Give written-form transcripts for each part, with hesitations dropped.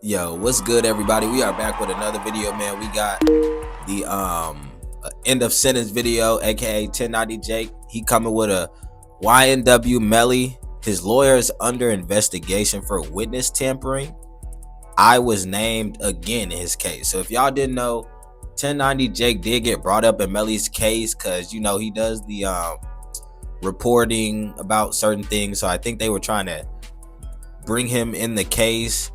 Yo, what's good, everybody? We are back with another video, man. We got the end of sentence video, aka 1090 Jake. He coming with a YNW Melly. His lawyer is under investigation for witness tampering. I was named again in his case. So if y'all didn't know, 1090 Jake did get brought up in Melly's case because he does the reporting about certain things. So I think they were trying to bring him in the case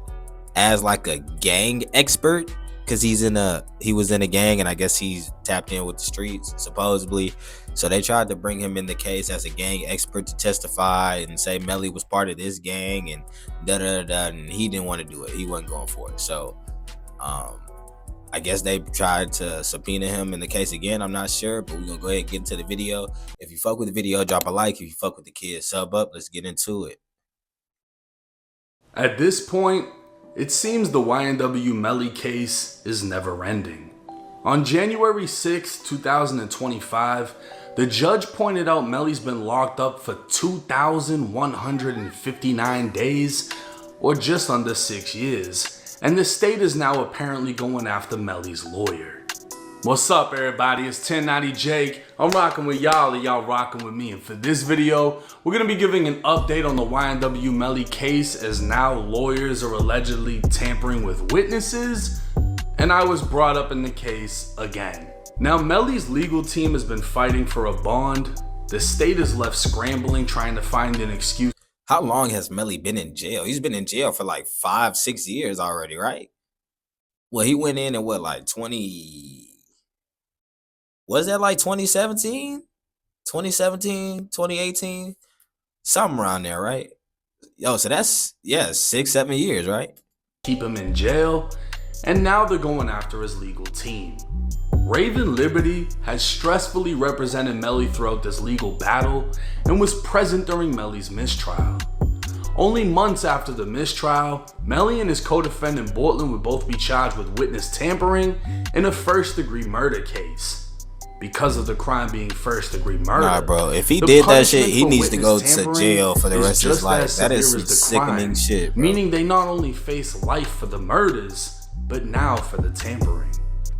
as like a gang expert because he was in a gang, and I guess he's tapped in with the streets supposedly. So they tried to bring him in the case as a gang expert to testify and say Melly was part of this gang and and he didn't want to do it. He wasn't going for it. So I guess they tried to subpoena him in the case again. I'm not sure, but we're gonna go ahead and get into the video. If you fuck with the video, drop a like. If you fuck with the kid, sub up. Let's get into it. At this point, it seems the YNW Melly case is never ending. On January 6, 2025, the judge pointed out Melly's been locked up for 2,159 days, or just under 6 years, and the state is now apparently going after Melly's lawyer. What's up, everybody? It's 1090 Jake. I'm rocking with y'all and y'all rocking with me. And for this video, we're going to be giving an update on the YNW Melly case, as now lawyers are allegedly tampering with witnesses, and I was brought up in the case again. Now, Melly's legal team has been fighting for a bond. The state is left scrambling, trying to find an excuse. How long has Melly been in jail? He's been in jail for like 5-6 years already, right? Well, he went in what, like 20... Was that like 2017? 2018? Something around there, right? Yo, so that's, 6-7 years, right? Keep him in jail, and now they're going after his legal team. Raven Liberty has stressfully represented Melly throughout this legal battle and was present during Melly's mistrial. Only months after the mistrial, Melly and his co-defendant Bortland would both be charged with witness tampering in a first-degree murder case. Because of the crime being first-degree murder. Nah, bro. If he did that shit, he needs to go to jail for the rest of his life. That is some sickening shit, bro. Meaning they not only face life for the murders, but now for the tampering.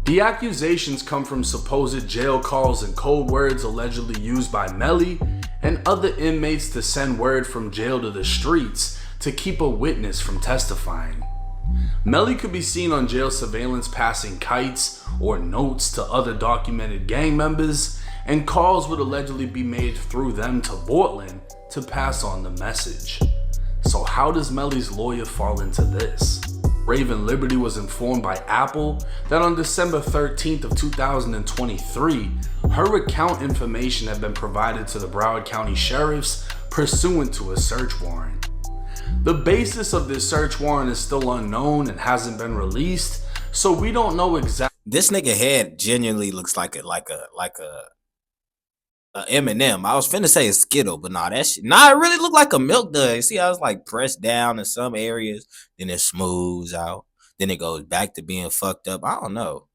The accusations come from supposed jail calls and code words allegedly used by Melly and other inmates to send word from jail to the streets to keep a witness from testifying. Melly could be seen on jail surveillance passing kites or notes to other documented gang members, and calls would allegedly be made through them to Bortland to pass on the message. So how does Melly's lawyer fall into this? Raven Liberty was informed by Apple that on December 13th of 2023, her account information had been provided to the Broward County Sheriffs pursuant to a search warrant. The basis of this search warrant is still unknown and hasn't been released, so we don't know exactly. This nigga head genuinely looks like a M&M. I was finna say a Skittle, but nah, that shit. Nah, it really looked like a milk dud. You see how it's like pressed down in some areas, then it smooths out, then it goes back to being fucked up. I don't know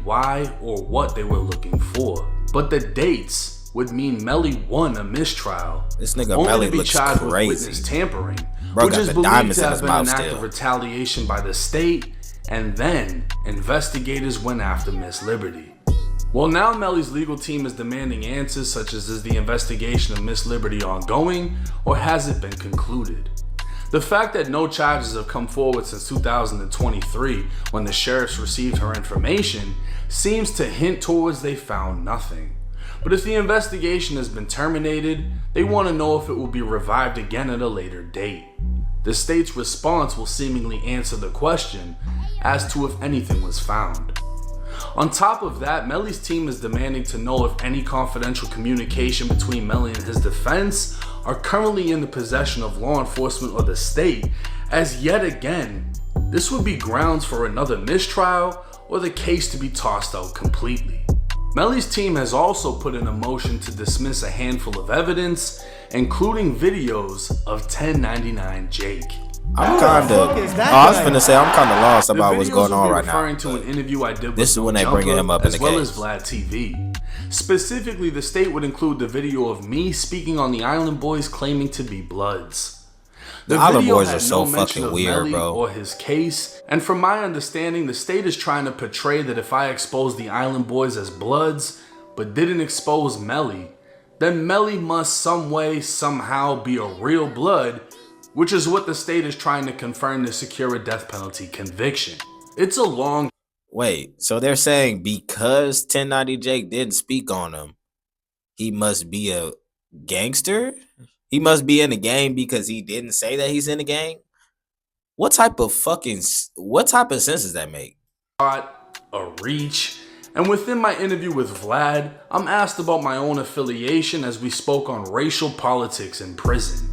why or what they were looking for, but the dates would mean Melly won a mistrial. This nigga Melly looks crazy. With witness tampering, bro, which got is the believed diamonds to in have his been mouth an act still. of retaliation by the state, and then investigators went after Miss Liberty. Well, now Melly's legal team is demanding answers such as, is the investigation of Miss Liberty ongoing, or has it been concluded? The fact that no charges have come forward since 2023, when the sheriffs received her information, seems to hint towards they found nothing. But if the investigation has been terminated, they want to know if it will be revived again at a later date. The state's response will seemingly answer the question as to if anything was found. On top of that, Melly's team is demanding to know if any confidential communication between Melly and his defense are currently in the possession of law enforcement or the state, as yet again, this would be grounds for another mistrial or the case to be tossed out completely. Melly's team has also put in a motion to dismiss a handful of evidence, including videos of 1099 Jake. I'm I was finna say I'm kinda lost about what's going on right now. Referring to an interview I did with this is when they bringing him up in the case, as well as Vlad TV. Specifically, the state would include the video of me speaking on the Island Boys claiming to be Bloods. The Island video Boys had are so no mention fucking of weird, Melly bro. or his case, and from my understanding, the state is trying to portray that if I expose the Island Boys as Bloods, but didn't expose Melly, then Melly must some way, somehow be a real Blood, which is what the state is trying to confirm to secure a death penalty conviction. It's a long... Wait, so they're saying because 1090 Jake didn't speak on him, he must be a gangster? He must be in the gang because he didn't say that he's in the gang? What type of sense does that make? A reach. And within my interview with Vlad, I'm asked about my own affiliation as we spoke on racial politics in prison.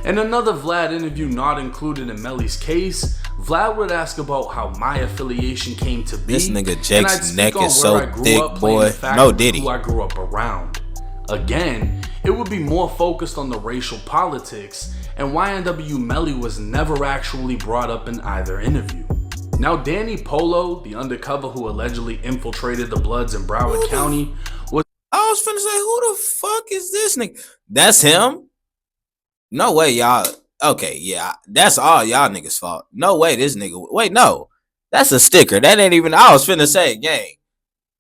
In another Vlad interview not included in Melly's case, Vlad would ask about how my affiliation came to be. This nigga Jake's neck is so thick, boy. No Diddy. Who I grew up around. Again, it would be more focused on the racial politics, and YNW Melly was never actually brought up in either interview. Now, Danny Polo, the undercover who allegedly infiltrated the Bloods in Broward County, was... I was finna say, who the fuck is this nigga? That's him? No way, y'all. Okay, yeah, that's all y'all niggas' fault. No way, this nigga. Wait, no. That's a sticker. That ain't even... I was finna say, gang.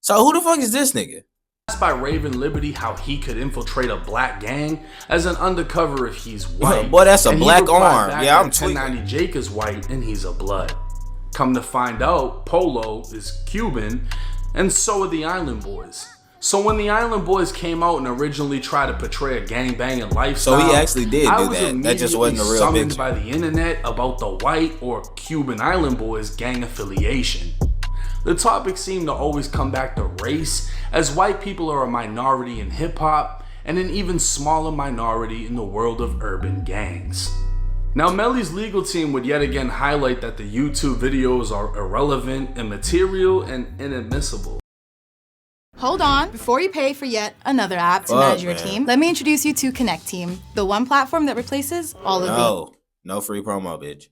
So who the fuck is this nigga? Asked by Raven Liberty how he could infiltrate a black gang as an undercover if he's white. Boy, that's a black arm. Yeah, I'm tweaking. 1090 Jake is white and he's a Blood. Come to find out, Polo is Cuban, and so are the Island Boys. So when the Island Boys came out and originally tried to portray a gangbanging lifestyle, so he actually did do that. That just wasn't a real summoned picture. by the internet about the white or Cuban Island Boys gang affiliation. The topic seemed to always come back to race, as white people are a minority in hip-hop and an even smaller minority in the world of urban gangs. Now, Melly's legal team would yet again highlight that the YouTube videos are irrelevant, immaterial, and inadmissible. Hold on, before you pay for yet another app to manage your team, let me introduce you to Connect Team, the one platform that replaces all of the... No free promo, bitch.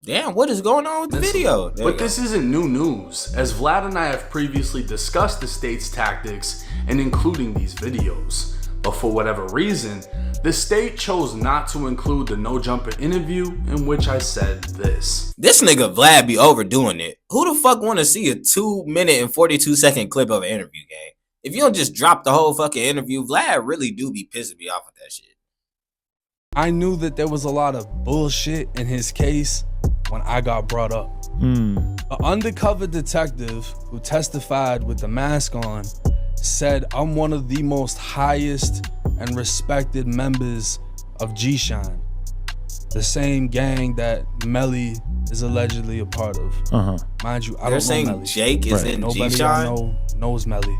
Damn, what is going on with the video? But this isn't new news, as Vlad and I have previously discussed the state's tactics in including these videos. But for whatever reason, the state chose not to include the No Jumper interview in which I said this. This nigga Vlad be overdoing it. Who the fuck want to see a 2-minute and 42-second clip of an interview, gang? If you don't just drop the whole fucking interview, Vlad really do be pissing me off with that shit. I knew that there was a lot of bullshit in his case when I got brought up. An undercover detective who testified with the mask on said I'm one of the most highest and respected members of G-Shine, the same gang that Melly is allegedly a part of. Mind you, I They're don't saying know Melly. Jake is in Nobody G-Shine? I know knows Melly.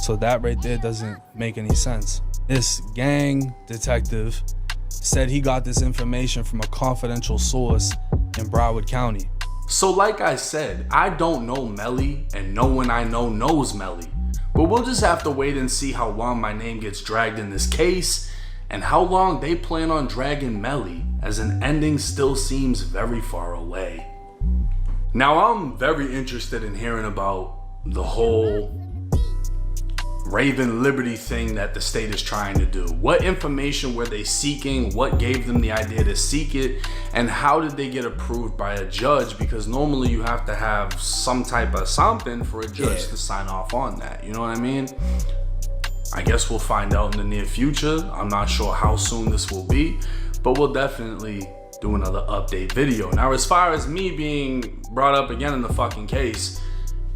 So that right there doesn't make any sense. This gang detective said he got this information from a confidential source in Broward County. So like I said, I don't know Melly and no one I know knows Melly. But we'll just have to wait and see how long my name gets dragged in this case and how long they plan on dragging Melly, as an ending still seems very far away. Now I'm very interested in hearing about the whole Raven Liberty thing that the state is trying to do. What information were they seeking? What gave them the idea to seek it? And how did they get approved by a judge? Because normally you have to have some type of something for a judge to sign off on that. You know what I mean? I guess we'll find out in the near future. I'm not sure how soon this will be, but we'll definitely do another update video. Now, as far as me being brought up again in the fucking case,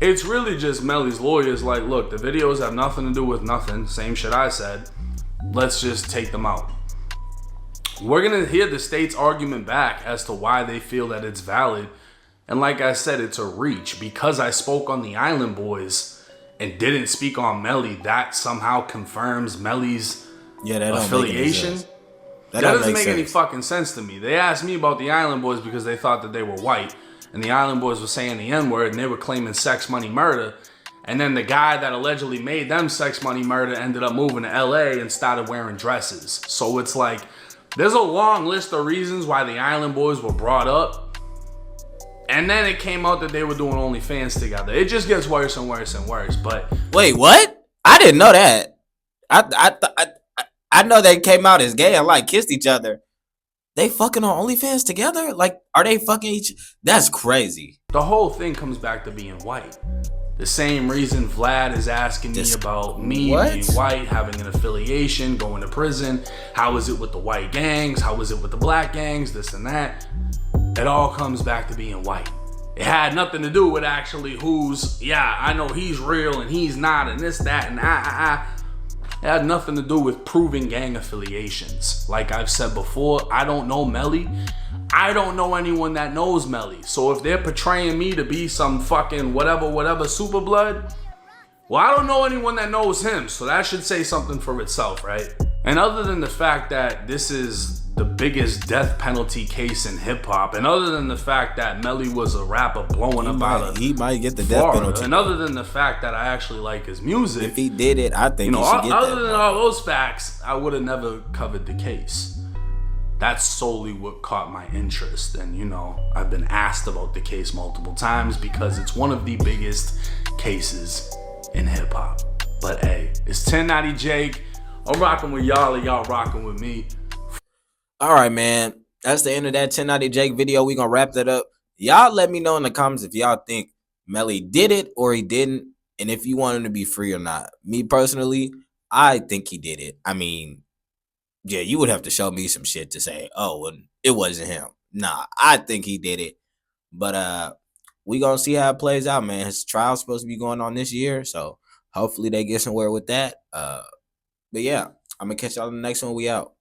it's really just Melly's lawyers like, look, the videos have nothing to do with nothing. Same shit I said. Let's just take them out. We're going to hear the state's argument back as to why they feel that it's valid. And like I said, it's a reach. Because I spoke on the Island Boys and didn't speak on Melly, that somehow confirms Melly's affiliation. That doesn't make any fucking sense to me. They asked me about the Island Boys because they thought that they were white. And the Island Boys were saying the N-word and they were claiming sex, money, murder. And then the guy that allegedly made them sex, money, murder ended up moving to LA and started wearing dresses. So it's like, there's a long list of reasons why the Island Boys were brought up. And then it came out that they were doing OnlyFans together. It just gets worse and worse and worse. But wait, what? I didn't know that. I know they came out as gay and like kissed each other. They fucking on OnlyFans together? Like, are they fucking each? That's crazy. The whole thing comes back to being white. The same reason Vlad is asking me about me being white, having an affiliation, going to prison. How is it with the white gangs? How is it with the black gangs? This and that. It all comes back to being white. It had nothing to do with actually I know he's real and he's not and this, that, and It had nothing to do with proving gang affiliations. Like I've said before, I don't know Melly. I don't know anyone that knows Melly. So if they're portraying me to be some fucking whatever super blood, well, I don't know anyone that knows him. So that should say something for itself, right? And other than the fact that this is the biggest death penalty case in hip hop, and other than the fact that Melly was a rapper blowing up out of he might get the death penalty, and other than the fact that I actually like his music, if he did it, I think he should get that. Other than all those facts, I would have never covered the case. That's solely what caught my interest, and I've been asked about the case multiple times because it's one of the biggest cases in hip hop. But hey, it's 1090 Jake. I'm rocking with y'all, and y'all rocking with me. All right, man. That's the end of that 1090 Jake video. We gonna wrap that up. Y'all let me know in the comments if y'all think Melly did it or he didn't, and if you want him to be free or not. Me personally, I think he did it. I mean, yeah, you would have to show me some shit to say, oh, well, it wasn't him. Nah, I think he did it. But we gonna see how it plays out, man. His trial's supposed to be going on this year, so hopefully they get somewhere with that. But yeah, I'm gonna catch y'all in the next one. We out.